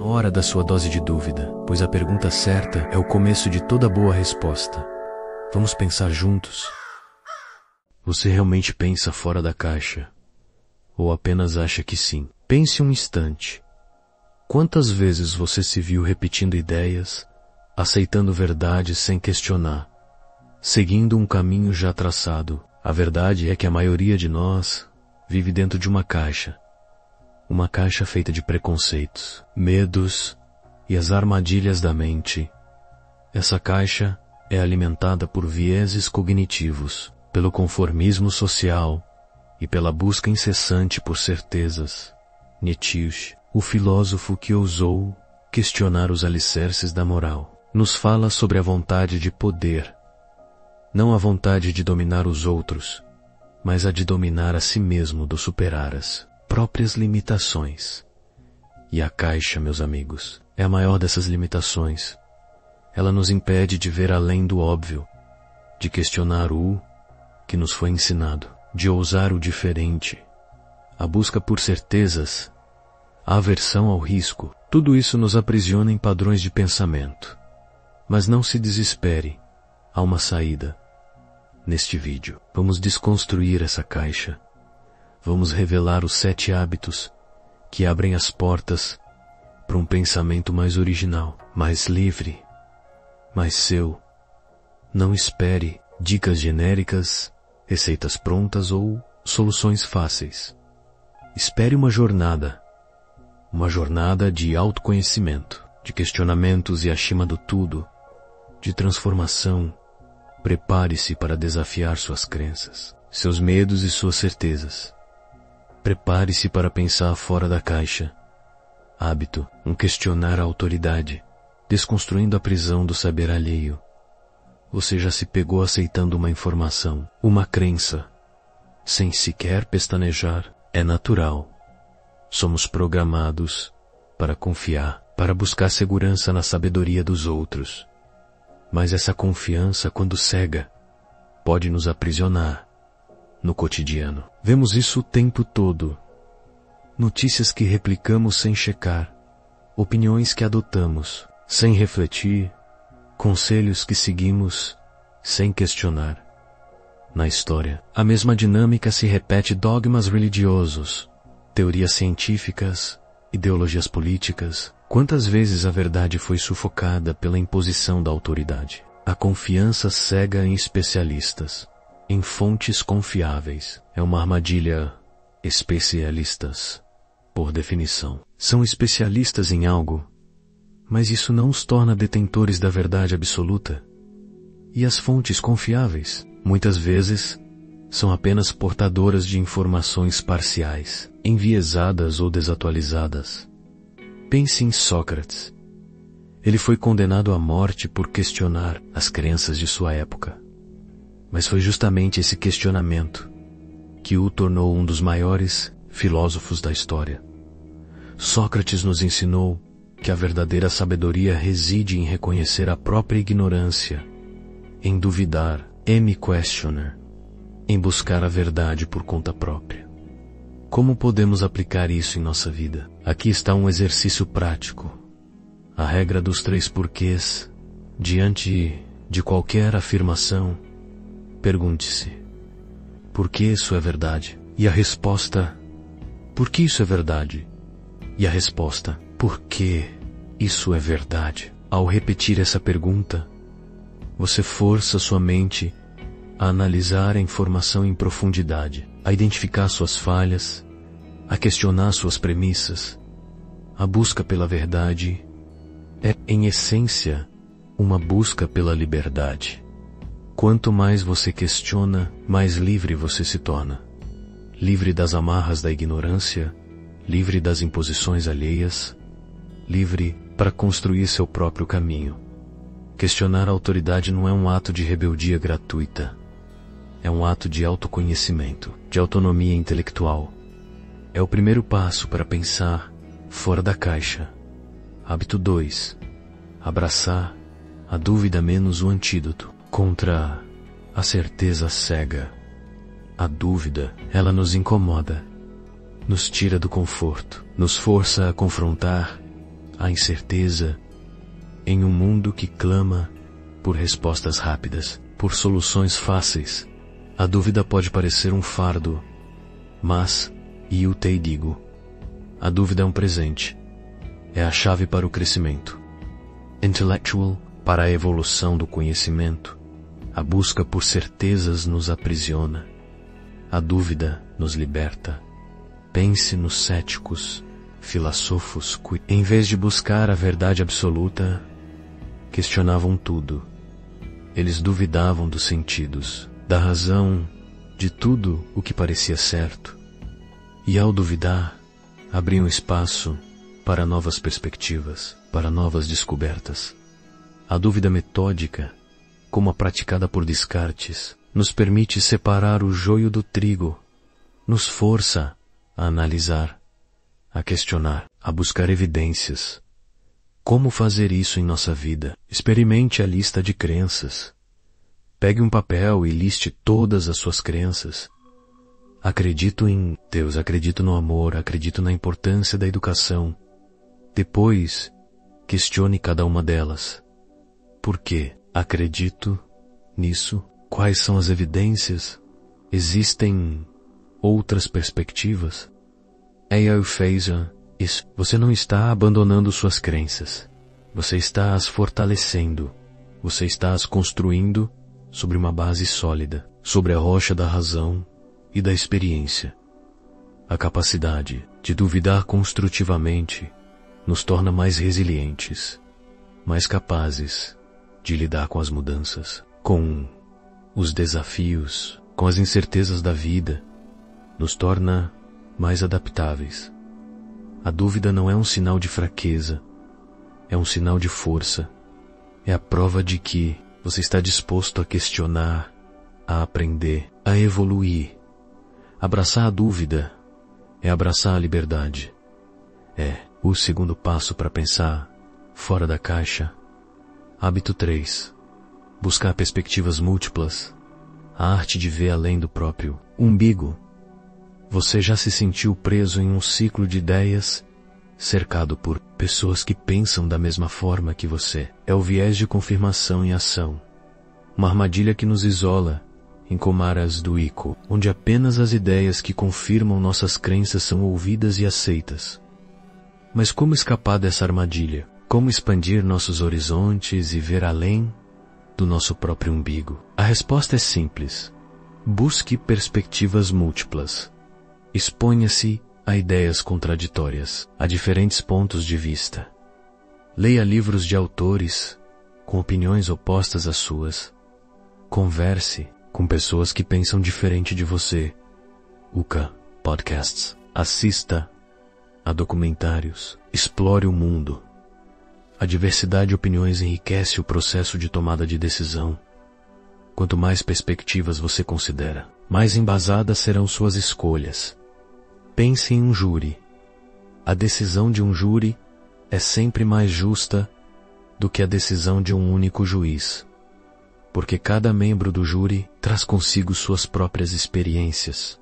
hora da sua dose de dúvida, pois a pergunta certa é o começo de toda boa resposta. Vamos pensar juntos? Você realmente pensa fora da caixa? Ou apenas acha que sim? Pense um instante. Quantas vezes você se viu repetindo ideias, aceitando verdades sem questionar, seguindo um caminho já traçado? A verdade é que a maioria de nós vive dentro de uma caixa feita de preconceitos, medos e as armadilhas da mente. Essa caixa é alimentada por vieses cognitivos, pelo conformismo social e pela busca incessante por certezas. Nietzsche, o filósofo que ousou questionar os alicerces da moral, nos fala sobre a vontade de poder, não a vontade de dominar os outros, mas a de dominar a si mesmo, do superar as próprias limitações. E a caixa, meus amigos, é a maior dessas limitações. Ela nos impede de ver além do óbvio, de questionar o que nos foi ensinado, de ousar o diferente. A busca por certezas, a aversão ao risco, tudo isso nos aprisiona em padrões de pensamento. Mas não se desespere, há uma saída. Neste vídeo, vamos desconstruir essa caixa. Vamos revelar os 7 hábitos que abrem as portas para um pensamento mais original, mais livre, mais seu. Não espere dicas genéricas, receitas prontas ou soluções fáceis. Espere uma jornada de autoconhecimento, de questionamentos e, acima do tudo, de transformação. Prepare-se para desafiar suas crenças, seus medos e suas certezas. Prepare-se para pensar fora da caixa. Hábito, um questionar a autoridade, desconstruindo a prisão do saber alheio. Você já se pegou aceitando uma informação, uma crença, sem sequer pestanejar? É natural. Somos programados para confiar, para buscar segurança na sabedoria dos outros. Mas essa confiança, quando cega, pode nos aprisionar. No cotidiano, vemos isso o tempo todo. Notícias que replicamos sem checar, opiniões que adotamos sem refletir, conselhos que seguimos sem questionar. Na história, a mesma dinâmica se repete: dogmas religiosos, teorias científicas, ideologias políticas. Quantas vezes a verdade foi sufocada pela imposição da autoridade? A confiança cega em especialistas, em fontes confiáveis. É uma armadilha. Especialistas, por definição, são especialistas em algo, mas isso não os torna detentores da verdade absoluta. E as fontes confiáveis, muitas vezes, são apenas portadoras de informações parciais, enviesadas ou desatualizadas. Pense em Sócrates. Ele foi condenado à morte por questionar as crenças de sua época. Mas foi justamente esse questionamento que o tornou um dos maiores filósofos da história. Sócrates nos ensinou que a verdadeira sabedoria reside em reconhecer a própria ignorância, em duvidar, questioner, em buscar a verdade por conta própria. Como podemos aplicar isso em nossa vida? Aqui está um exercício prático. A regra dos 3 porquês. Diante de qualquer afirmação, pergunte-se: por que isso é verdade? E a resposta: por que isso é verdade? E a resposta: por que isso é verdade? Ao repetir essa pergunta, você força sua mente a analisar a informação em profundidade, a identificar suas falhas, a questionar suas premissas. A busca pela verdade é, em essência, uma busca pela liberdade. Quanto mais você questiona, mais livre você se torna. Livre das amarras da ignorância, livre das imposições alheias, livre para construir seu próprio caminho. Questionar a autoridade não é um ato de rebeldia gratuita. É um ato de autoconhecimento, de autonomia intelectual. É o primeiro passo para pensar fora da caixa. Hábito 2. Abraçar a dúvida menos o antídoto contra a certeza cega. A dúvida, ela nos incomoda, nos tira do conforto, nos força a confrontar a incerteza, em um mundo que clama por respostas rápidas, por soluções fáceis, a dúvida pode parecer um fardo, mas, e eu te digo, a dúvida é um presente, é a chave para o crescimento intellectual, para a evolução do conhecimento. A busca por certezas nos aprisiona, a dúvida nos liberta. Pense nos céticos, filósofos, que, em vez de buscar a verdade absoluta, questionavam tudo. Eles duvidavam dos sentidos, da razão, de tudo o que parecia certo. E ao duvidar, abriam espaço para novas perspectivas, para novas descobertas. A dúvida metódica, como a praticada por Descartes, nos permite separar o joio do trigo, nos força a analisar, a questionar, a buscar evidências. Como fazer isso em nossa vida? Experimente a lista de crenças. Pegue um papel e liste todas as suas crenças. Acredito em Deus, acredito no amor, acredito na importância da educação. Depois, questione cada uma delas. Por quê? Acredito nisso? Quais são as evidências? Existem outras perspectivas? Ao fazer isso, você não está abandonando suas crenças. Você está as fortalecendo. Você está as construindo sobre uma base sólida, sobre a rocha da razão e da experiência. A capacidade de duvidar construtivamente nos torna mais resilientes, mais capazes de lidar com as mudanças, com os desafios, com as incertezas da vida, nos torna mais adaptáveis. A dúvida não é um sinal de fraqueza, é um sinal de força. É a prova de que você está disposto a questionar, a aprender, a evoluir. Abraçar a dúvida é abraçar a liberdade. É o segundo passo para pensar fora da caixa. Hábito 3. Buscar perspectivas múltiplas. A arte de ver além do próprio umbigo. Você já se sentiu preso em um ciclo de ideias, cercado por pessoas que pensam da mesma forma que você? É o viés de confirmação em ação. Uma armadilha que nos isola em comaras do Ico, onde apenas as ideias que confirmam nossas crenças são ouvidas e aceitas. Mas como escapar dessa armadilha? Como expandir nossos horizontes e ver além do nosso próprio umbigo? A resposta é simples. Busque perspectivas múltiplas. Exponha-se a ideias contraditórias, a diferentes pontos de vista. Leia livros de autores com opiniões opostas às suas. Converse com pessoas que pensam diferente de você. UCA Podcasts. Assista a documentários. Explore o mundo. A diversidade de opiniões enriquece o processo de tomada de decisão. Quanto mais perspectivas você considera, mais embasadas serão suas escolhas. Pense em um júri. A decisão de um júri é sempre mais justa do que a decisão de um único juiz, porque cada membro do júri traz consigo suas próprias experiências,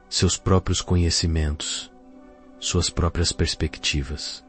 seus próprios conhecimentos, suas próprias perspectivas.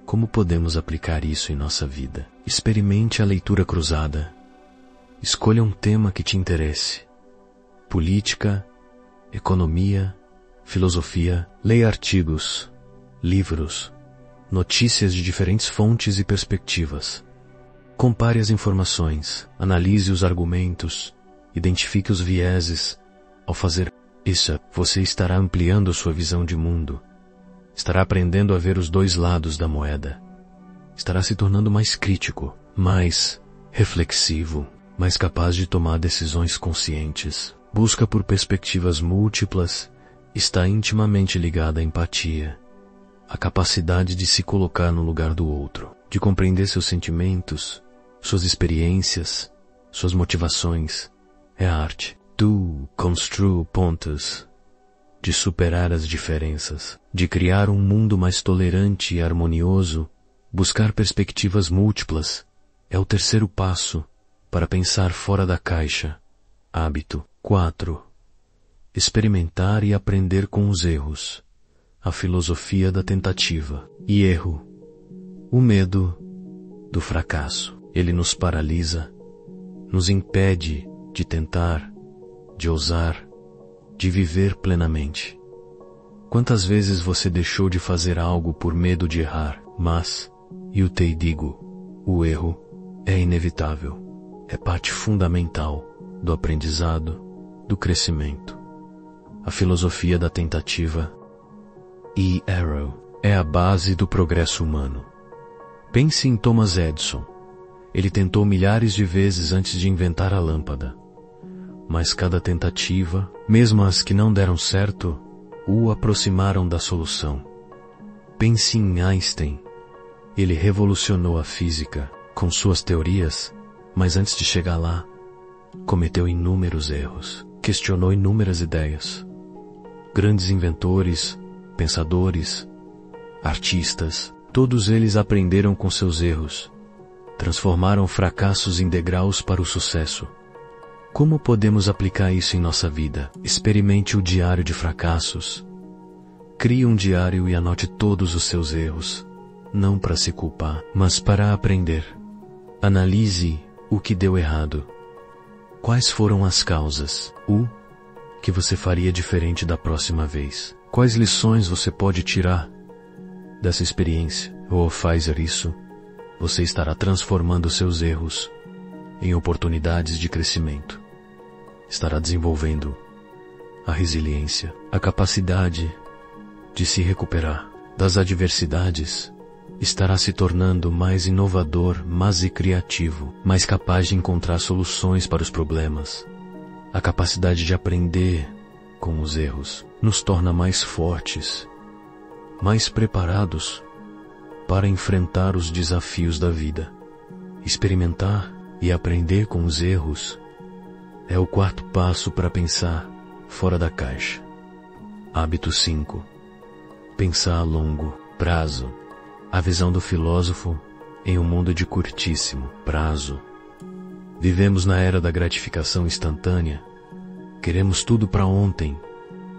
Como podemos aplicar isso em nossa vida? Experimente a leitura cruzada. Escolha um tema que te interesse. Política, economia, filosofia. Leia artigos, livros, notícias de diferentes fontes e perspectivas. Compare as informações, analise os argumentos, identifique os vieses. Ao fazer isso, você estará ampliando sua visão de mundo. Estará aprendendo a ver os dois lados da moeda. Estará se tornando mais crítico, mais reflexivo, mais capaz de tomar decisões conscientes. Busca por perspectivas múltiplas está intimamente ligada à empatia, à capacidade de se colocar no lugar do outro, de compreender seus sentimentos, suas experiências, suas motivações. É a arte do construir pontos, de superar as diferenças, de criar um mundo mais tolerante e harmonioso. Buscar perspectivas múltiplas é o terceiro passo para pensar fora da caixa. Hábito 4. Experimentar e aprender com os erros. A filosofia da tentativa e erro. O medo do fracasso. Ele nos paralisa, nos impede de tentar, de ousar, de viver plenamente. Quantas vezes você deixou de fazer algo por medo de errar? Mas, eu te digo, o erro é inevitável. É parte fundamental do aprendizado, do crescimento. A filosofia da tentativa e error é a base do progresso humano. Pense em Thomas Edison. Ele tentou milhares de vezes antes de inventar a lâmpada. Mas cada tentativa, mesmo as que não deram certo, o aproximaram da solução. Pense em Einstein. Ele revolucionou a física com suas teorias, mas antes de chegar lá, cometeu inúmeros erros, questionou inúmeras ideias. Grandes inventores, pensadores, artistas, todos eles aprenderam com seus erros, transformaram fracassos em degraus para o sucesso. Como podemos aplicar isso em nossa vida? Experimente o diário de fracassos. Crie um diário e anote todos os seus erros, não para se culpar, mas para aprender. Analise o que deu errado. Quais foram as causas? O que você faria diferente da próxima vez? Quais lições você pode tirar dessa experiência? Ao fazer isso, você estará transformando seus erros em oportunidades de crescimento. Estará desenvolvendo a resiliência, a capacidade de se recuperar das adversidades. Estará se tornando mais inovador, mais criativo, mais capaz de encontrar soluções para os problemas. A capacidade de aprender com os erros nos torna mais fortes, mais preparados para enfrentar os desafios da vida. Experimentar e aprender com os erros é o quarto passo para pensar fora da caixa. Hábito 5. Pensar a longo prazo. A visão do filósofo em um mundo de curtíssimo prazo. Vivemos na era da gratificação instantânea. Queremos tudo para ontem,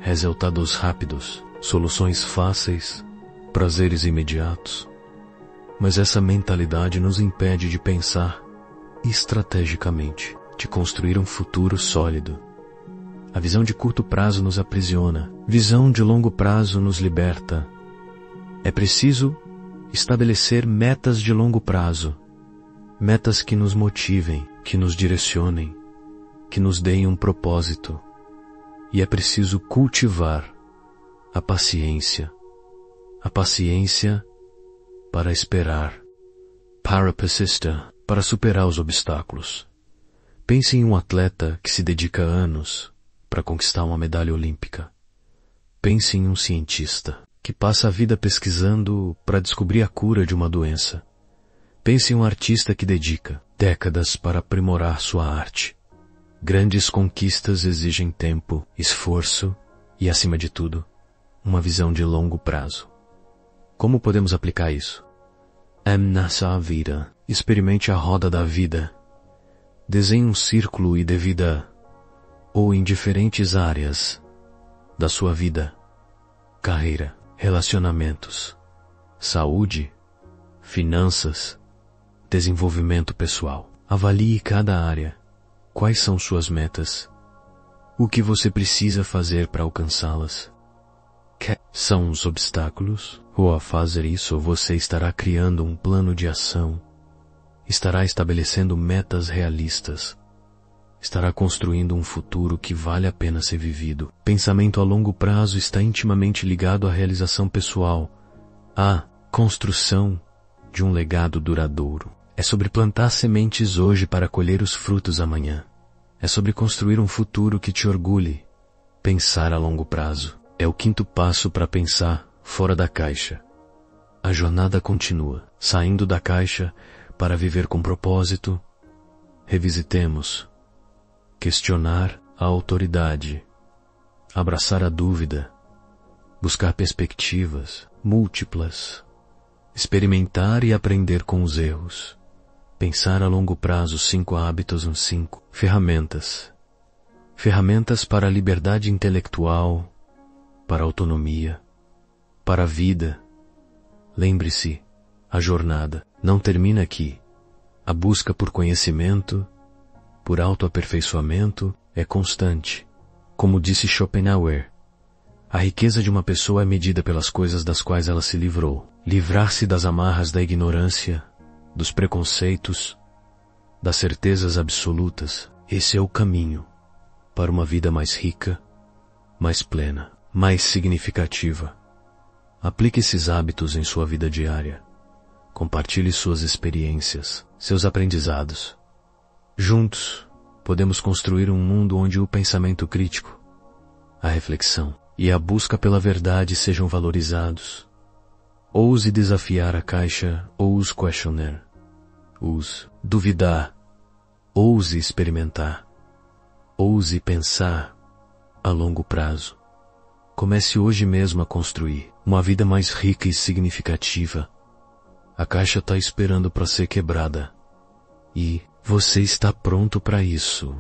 resultados rápidos, soluções fáceis, prazeres imediatos. Mas essa mentalidade nos impede de pensar estrategicamente, de construir um futuro sólido. A visão de curto prazo nos aprisiona, visão de longo prazo nos liberta. É preciso estabelecer metas de longo prazo, metas que nos motivem, que nos direcionem, que nos deem um propósito. E é preciso cultivar a paciência para esperar, para persistir, para superar os obstáculos. Pense em um atleta que se dedica anos para conquistar uma medalha olímpica. Pense em um cientista que passa a vida pesquisando para descobrir a cura de uma doença. Pense em um artista que dedica décadas para aprimorar sua arte. Grandes conquistas exigem tempo, esforço e, acima de tudo, uma visão de longo prazo. Como podemos aplicar isso? Nessa vida, experimente a roda da vida. Desenhe um círculo e divida ou em diferentes áreas da sua vida: carreira, relacionamentos, saúde, finanças, desenvolvimento pessoal. Avalie cada área. Quais são suas metas? O que você precisa fazer para alcançá-las? Que são os obstáculos? Ou ao fazer isso, você estará criando um plano de ação, estará estabelecendo metas realistas, estará construindo um futuro que vale a pena ser vivido. Pensamento a longo prazo está intimamente ligado à realização pessoal, à construção de um legado duradouro. É sobre plantar sementes hoje para colher os frutos amanhã. É sobre construir um futuro que te orgulhe. Pensar a longo prazo é o quinto passo para pensar fora da caixa. A jornada continua, saindo da caixa para viver com propósito. Revisitemos. Questionar a autoridade. Abraçar a dúvida. Buscar perspectivas múltiplas. Experimentar e aprender com os erros. Pensar a longo prazo. 5 hábitos. 5. Ferramentas. Ferramentas para a liberdade intelectual, para a autonomia, para a vida. Lembre-se, A jornada não termina aqui. A busca por conhecimento, por autoaperfeiçoamento, é constante. Como disse Schopenhauer, a riqueza de uma pessoa é medida pelas coisas das quais ela se livrou. Livrar-se das amarras da ignorância, dos preconceitos, das certezas absolutas. Esse é o caminho para uma vida mais rica, mais plena, mais significativa. Aplique esses hábitos em sua vida diária. Compartilhe suas experiências, seus aprendizados. Juntos, podemos construir um mundo onde o pensamento crítico, a reflexão e a busca pela verdade sejam valorizados. Ouse desafiar a caixa, ouse questionar, ouse duvidar, ouse experimentar, ouse pensar a longo prazo. Comece hoje mesmo a construir uma vida mais rica e significativa. A caixa está esperando para ser quebrada. E você está pronto para isso.